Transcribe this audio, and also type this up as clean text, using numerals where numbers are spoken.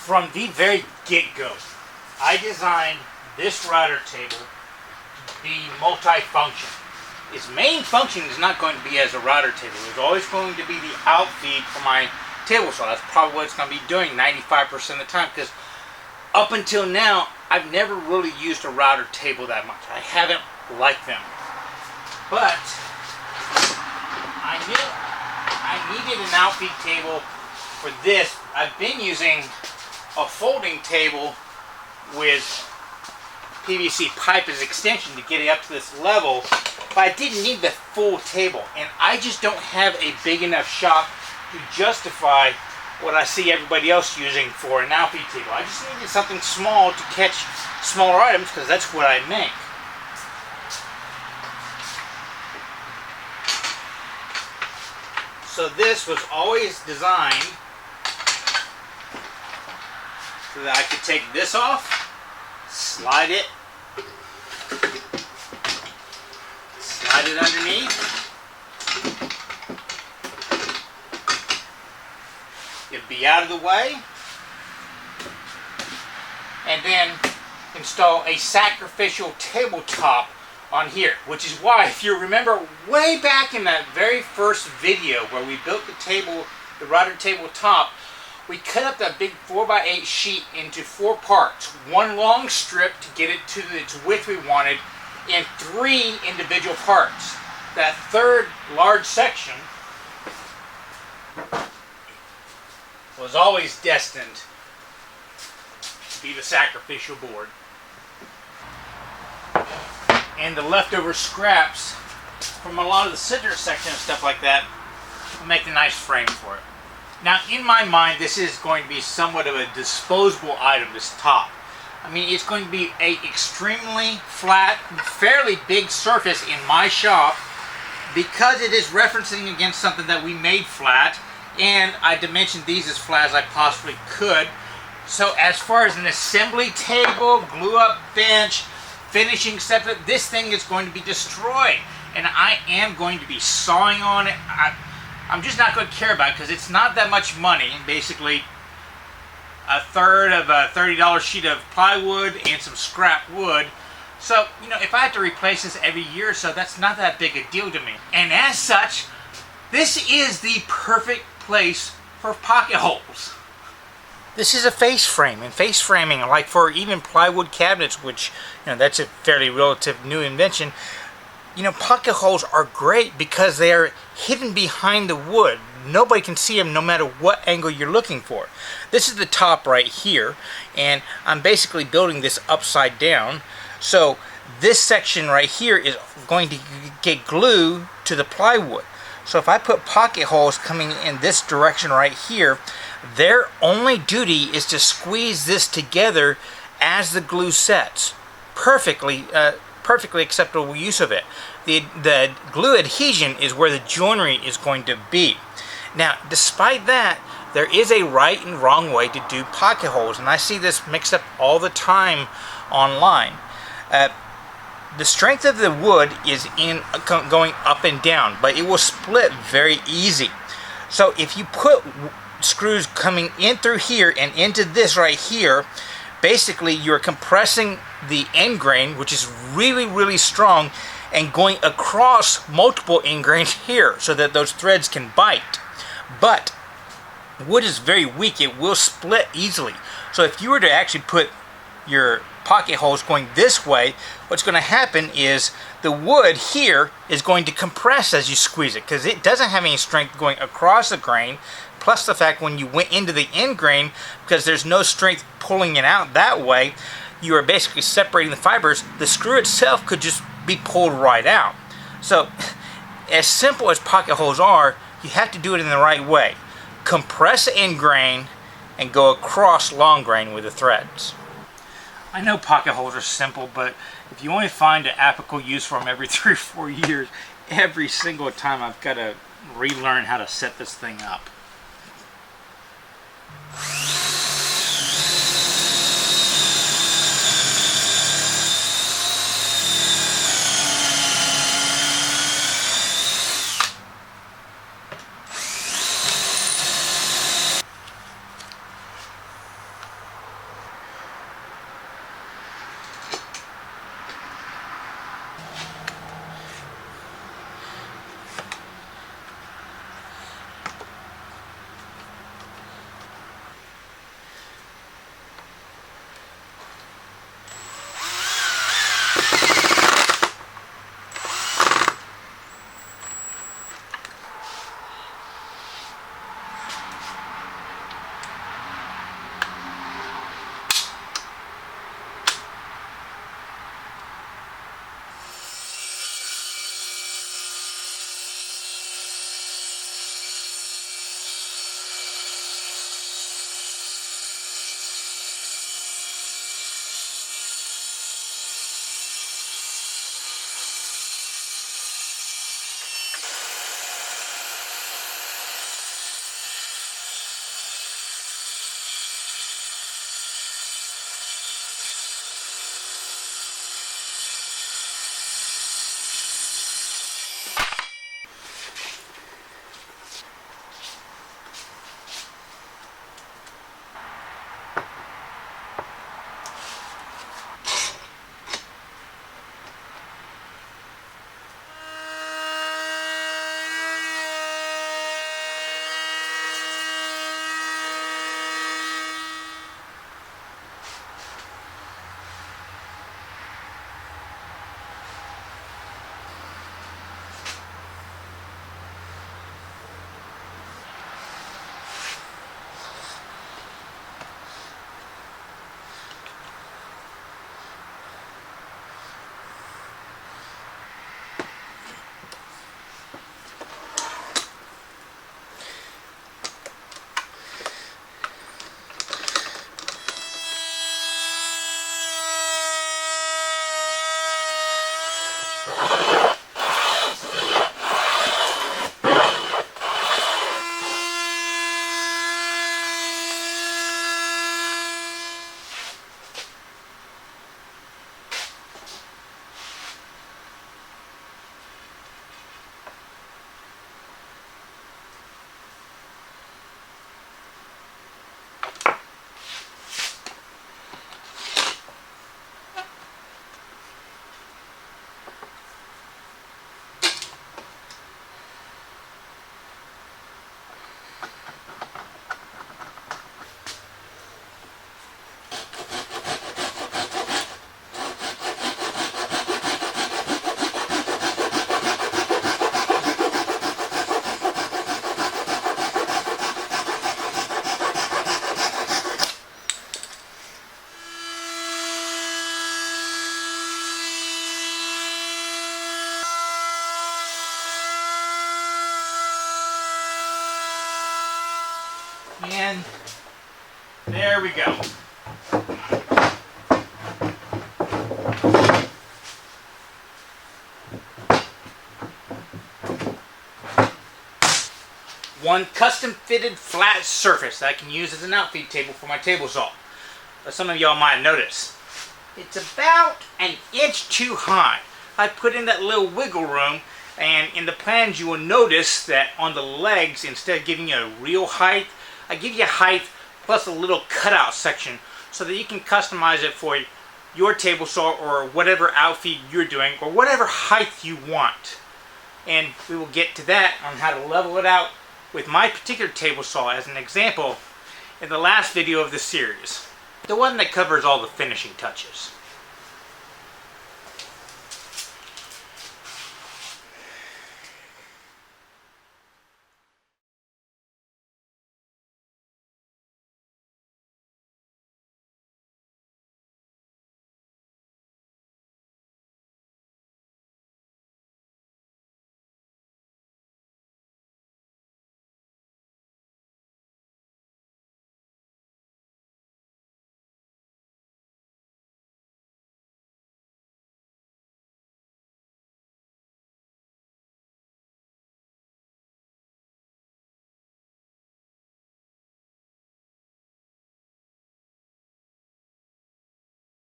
From the very get-go, I designed this router table to be multi-function. Its main function is not going to be as a router table. It's always going to be the outfeed for my table saw. That's probably what it's going to be doing 95% of the time, because up until now, I've never really used a router table that much. I haven't liked them. But I knew I needed an outfeed table for this. I've been using a folding table with PVC pipe as extension to get it up to this level, but I didn't need the full table, and I just don't have a big enough shop to justify what I see everybody else using for an outfeed table. I just needed something small to catch smaller items, because that's what I make. So this was always designed so that I could take this off, slide it underneath, it'd be out of the way, and then install a sacrificial tabletop on here, which is why, if you remember way back in that very first video where we built the table, the router tabletop, we cut up that big 4x8 sheet into 4 parts. One long strip to get it to its width we wanted, and 3 individual parts. That third large section was always destined to be the sacrificial board. And the leftover scraps from a lot of the center section and stuff like that will make a nice frame for it. Now, in my mind, this is going to be somewhat of a disposable item, this top. I mean, it's going to be an extremely flat, fairly big surface in my shop, because it is referencing against something that we made flat, and I dimensioned these as flat as I possibly could. So as far as an assembly table, glue up bench, finishing step, this thing is going to be destroyed, and I am going to be sawing on it. I'm just not going to care about it, because it's not that much money. Basically, a third of a $30 sheet of plywood and some scrap wood. So, you know, if I have to replace this every year or so, that's not that big a deal to me. And as such, this is the perfect place for pocket holes. This is a face frame, and face framing, like for even plywood cabinets, which, you know, that's a fairly relative new invention. You know, pocket holes are great because they are hidden behind the wood. Nobody can see them no matter what angle you're looking for. This is the top right here, and I'm basically building this upside down. So this section right here is going to get glue to the plywood. So if I put pocket holes coming in this direction right here, their only duty is to squeeze this together as the glue sets. Perfectly acceptable use of it. The glue adhesion is where the joinery is going to be. Now, despite that, there is a right and wrong way to do pocket holes, and I see this mixed up all the time online. The strength of the wood is in going up and down, but it will split very easy. So if you put screws coming in through here and into this right here, basically you're compressing the end grain, which is really, really strong, and going across multiple end grains here so that those threads can bite. But wood is very weak. It will split easily. So if you were to actually put your pocket holes going this way, what's going to happen is the wood here is going to compress as you squeeze it, because it doesn't have any strength going across the grain, plus the fact when you went into the end grain, because there's no strength pulling it out that way, you are basically separating the fibers. The screw itself could just be pulled right out. So as simple as pocket holes are, you have to do it in the right way. Compress end grain and go across long grain with the threads. I know pocket holes are simple, but if you only find an applicable use for them every 3 or 4 years, every single time I've got to relearn how to set this thing up. There we go. One custom fitted flat surface that I can use as an outfeed table for my table saw. But some of y'all might have noticed. It's about an inch too high. I put in that little wiggle room, and in the plans you will notice that on the legs, instead of giving you a real height, I give you height plus a little cutout section so that you can customize it for your table saw or whatever outfeed you're doing or whatever height you want. And we will get to that on how to level it out with my particular table saw as an example in the last video of this series, the one that covers all the finishing touches.